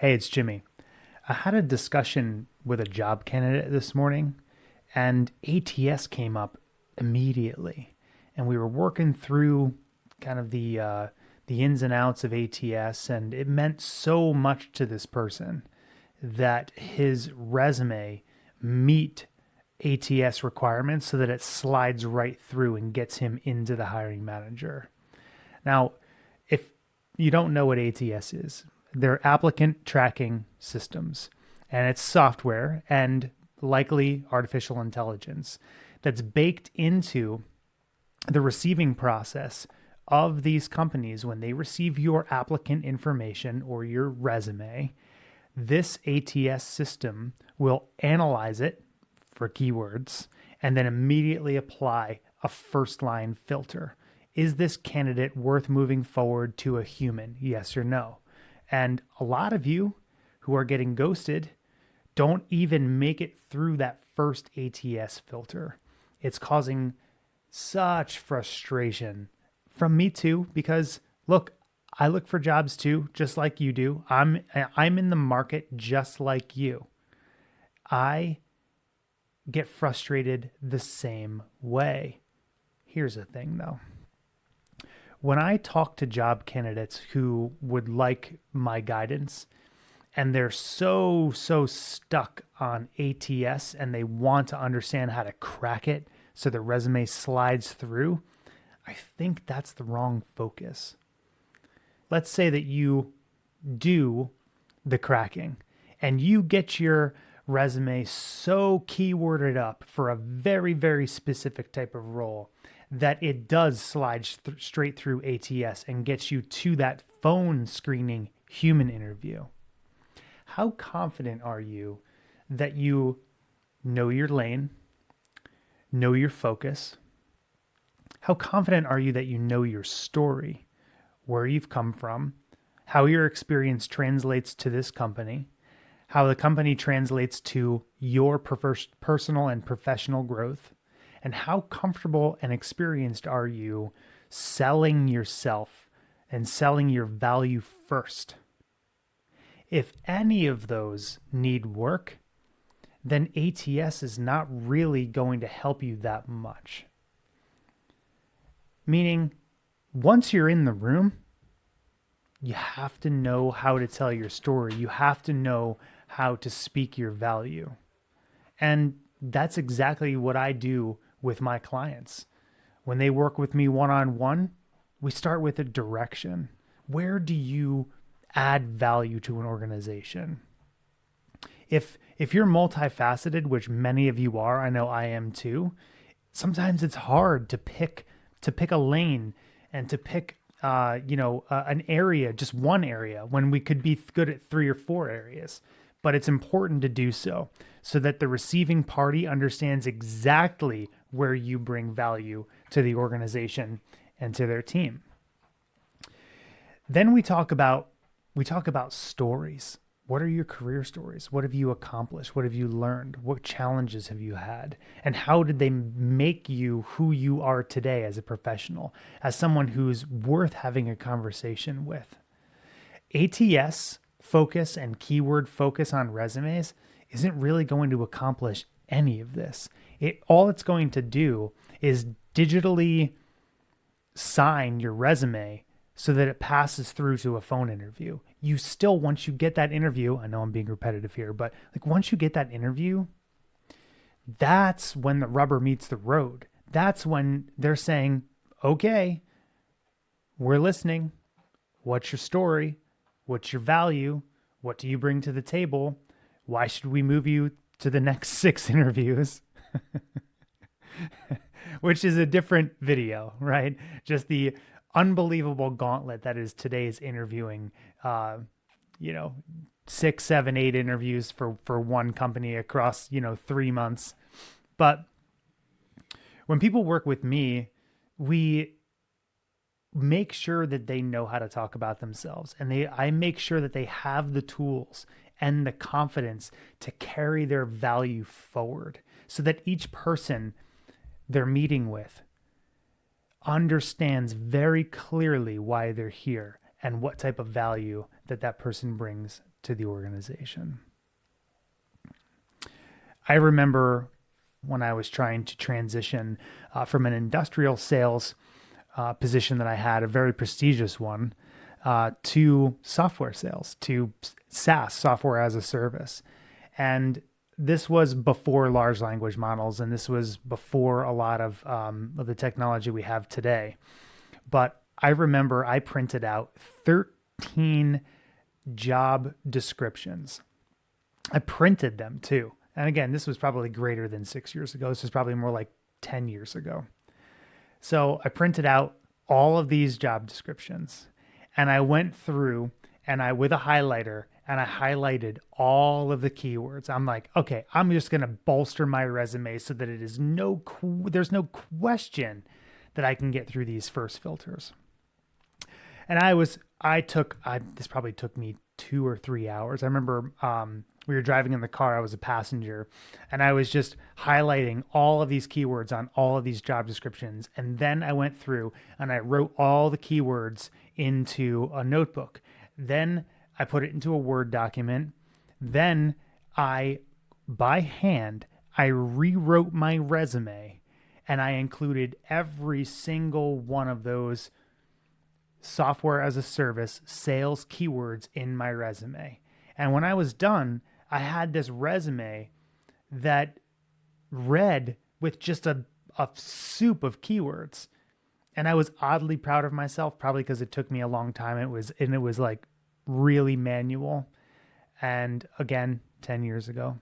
Hey, it's Jimmy. I had a discussion with a job candidate this morning, and ATS came up immediately. And we were working through kind of the ins and outs of ATS, and it meant so much to this person that his resume meet ATS requirements so that it slides right through and gets him into the hiring manager. Now, if you don't know what ATS is, they're applicant tracking systems, and it's software and likely artificial intelligence that's baked into the receiving process of these companies when they receive your applicant information or your resume. This ATS system will analyze it for keywords and then immediately apply a first line filter. Is this candidate worth moving forward to a human? Yes or no? And a lot of you who are getting ghosted don't even make it through that first ATS filter. It's causing such frustration from me too, because look, I look for jobs too, just like you do. I'm in the market just like you. I get frustrated the same way. Here's the thing though. When I talk to job candidates who would like my guidance and they're so stuck on ATS and they want to understand how to crack it so the resume slides through, I think that's the wrong focus. Let's say that you do the cracking and you get your resume so keyworded up for a very specific type of role that it does slide straight through ATS and gets you to that phone screening human interview. How confident are you that you know your lane, know your focus? How confident are you that you know your story, where you've come from, how your experience translates to this company, how the company translates to your personal and professional growth, and how comfortable and experienced are you selling yourself and selling your value first? If any of those need work, then ATS is not really going to help you that much. Meaning, once you're in the room, you have to know how to tell your story. You have to know how to speak your value. And that's exactly what I do with my clients. When they work with me one-on-one, we start with a direction. Where do you add value to an organization? If you're multifaceted, which many of you are, I know I am too, sometimes it's hard to pick a lane and to pick an area, just one area, when we could be good at 3 or 4 areas. But it's important to do so that the receiving party understands exactly where you bring value to the organization and to their team. Then we talk about stories. What are your career stories? What have you accomplished? What have you learned? What challenges have you had? And how did they make you who you are today as a professional, as someone who's worth having a conversation with? ATS focus and keyword focus on resumes isn't really going to accomplish any of this. All it's going to do is digitally sign your resume so that it passes through to a phone interview. You still, once you get that interview, I know I'm being repetitive here, but like once you get that interview, that's when the rubber meets the road. That's when they're saying, okay, we're listening. What's your story? What's your value? What do you bring to the table? Why should we move you to the next 6 interviews? Which is a different video, right? Just the unbelievable gauntlet that is today's interviewing. 6, 7, 8 interviews for one company across 3 months. But when people work with me, we make sure that they know how to talk about themselves, and I make sure that they have the tools and the confidence to carry their value forward, so that each person they're meeting with understands very clearly why they're here and what type of value that person brings to the organization. I remember when I was trying to transition from an industrial sales position that I had, a very prestigious one, to software sales, to SaaS, software as a service. And this was before large language models, and this was before a lot of the technology we have today. But I remember I printed out 13 job descriptions. I printed them too. And again, this was probably greater than 6 years ago. This was probably more like 10 years ago. So I printed out all of these job descriptions, and I went through with a highlighter, and I highlighted all of the keywords. I'm like, okay, I'm just going to bolster my resume so that it is there's no question that I can get through these first filters. And this probably took me 2 or 3 hours. I remember we were driving in the car. I was a passenger, and I was just highlighting all of these keywords on all of these job descriptions. And then I went through and I wrote all the keywords into a notebook. Then I put it into a Word document. Then by hand, I rewrote my resume, and I included every single one of those software as a service sales keywords in my resume. And when I was done, I had this resume that read with just a soup of keywords. And I was oddly proud of myself, probably because it took me a long time. It was like really manual. And again, 10 years ago,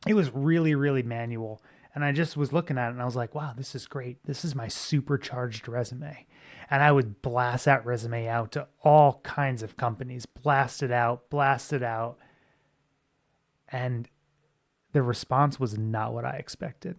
it was really, really manual. And I just was looking at it and I was like, wow, this is great. This is my supercharged resume. And I would blast that resume out to all kinds of companies, blast it out. And the response was not what I expected.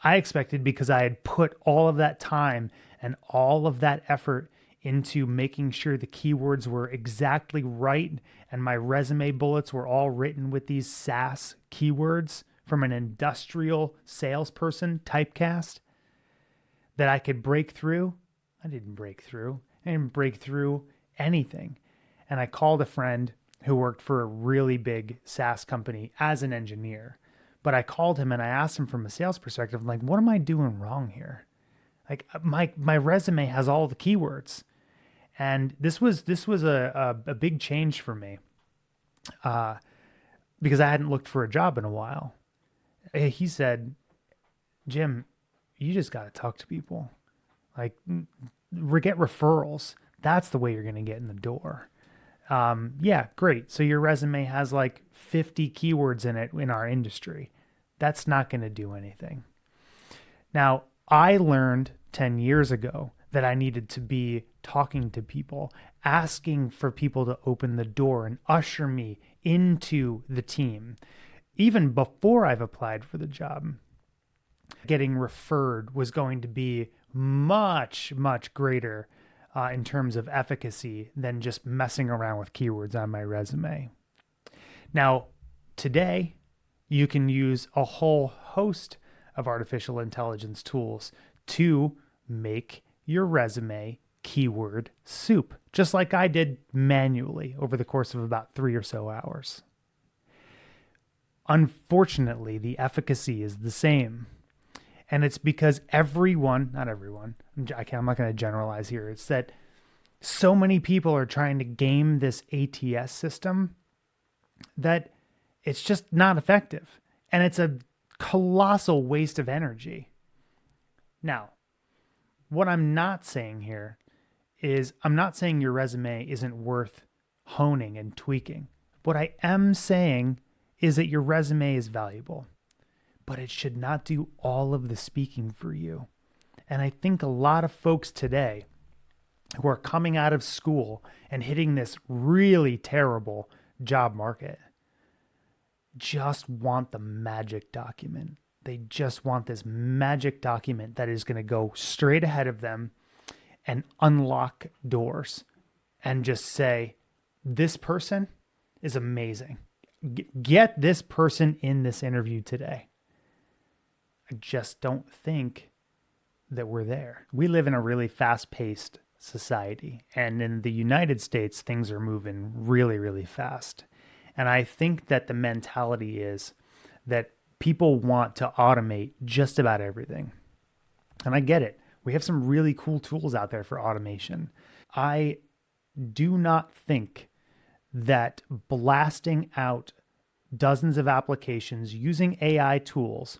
I expected, because I had put all of that time and all of that effort into making sure the keywords were exactly right, and my resume bullets were all written with these SaaS keywords from an industrial salesperson typecast, that I could break through. I didn't break through. I didn't break through anything. And I called a friend who worked for a really big SaaS company as an engineer. But I called him and I asked him from a sales perspective, I'm like, what am I doing wrong here? Like my resume has all the keywords. And this was a big change for me, because I hadn't looked for a job in a while. He said, Jim, you just got to talk to people. Like, get referrals. That's the way you're going to get in the door. Yeah, great. So your resume has like 50 keywords in it in our industry. That's not going to do anything. Now, I learned 10 years ago that I needed to be talking to people, asking for people to open the door and usher me into the team. Even before I've applied for the job, getting referred was going to be much, much greater in terms of efficacy than just messing around with keywords on my resume. Now, today, you can use a whole host of artificial intelligence tools to make your resume keyword soup, just like I did manually over the course of about 3 or so hours. Unfortunately, the efficacy is the same. And it's because not everyone, I'm not going to generalize here. It's that so many people are trying to game this ATS system that it's just not effective. And it's a colossal waste of energy. Now, what I'm not saying here is I'm not saying your resume isn't worth honing and tweaking. What I am saying is that your resume is valuable, but it should not do all of the speaking for you. And I think a lot of folks today who are coming out of school and hitting this really terrible job market just want the magic document. They just want this magic document that is going to go straight ahead of them and unlock doors and just say, this person is amazing. Get this person in this interview today. I just don't think that we're there. We live in a really fast-paced society. And in the United States, things are moving really, really fast. And I think that the mentality is that people want to automate just about everything. And I get it. We have some really cool tools out there for automation. I do not think that blasting out dozens of applications using AI tools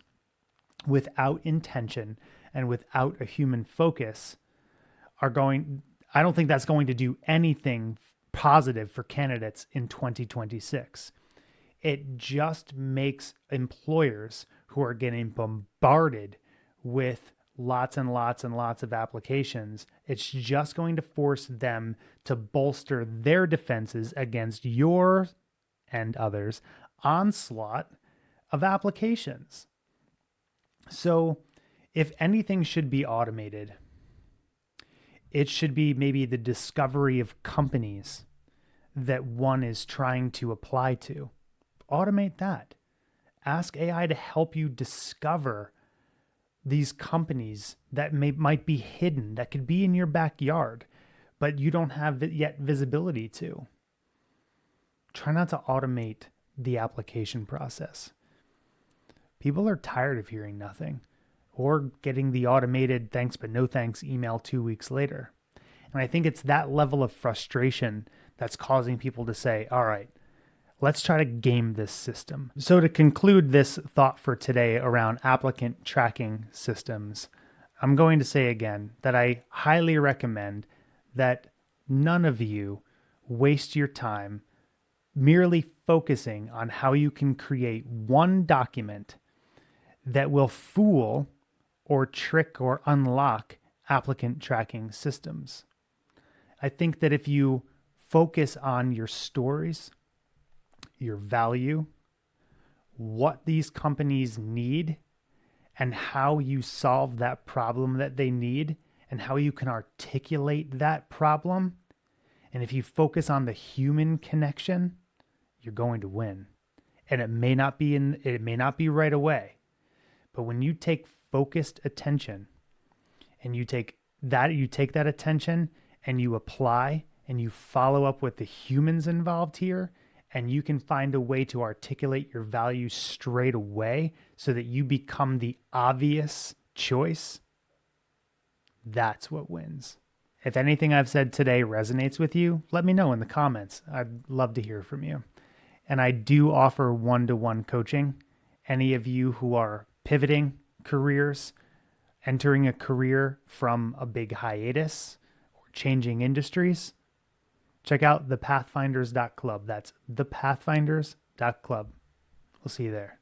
without intention and without a human focus I don't think that's going to do anything positive for candidates in 2026. It just makes employers who are getting bombarded with lots and lots and lots of applications, it's just going to force them to bolster their defenses against your and others' onslaught of applications. So, if anything should be automated, it should be maybe the discovery of companies that one is trying to apply to. Automate that. Ask AI to help you discover these companies that might be hidden, that could be in your backyard, but you don't have yet visibility to. Try not to automate the application process. People are tired of hearing nothing or getting the automated thanks but no thanks email 2 weeks later. And I think it's that level of frustration that's causing people to say, all right, let's try to game this system. So to conclude this thought for today around applicant tracking systems, I'm going to say again that I highly recommend that none of you waste your time merely focusing on how you can create one document that will fool or trick or unlock applicant tracking systems. I think that if you focus on your stories, your value, what these companies need, and how you solve that problem that they need, and how you can articulate that problem, and if you focus on the human connection, you're going to win. And it may not be right away, but when you take focused attention and you take that attention and you apply and you follow up with the humans involved here, and you can find a way to articulate your value straight away so that you become the obvious choice, that's what wins. If anything I've said today resonates with you, let me know in the comments. I'd love to hear from you. And I do offer one-to-one coaching. Any of you who are pivoting careers, entering a career from a big hiatus, or changing industries, check out thepathfinders.club. That's thepathfinders.club. We'll see you there.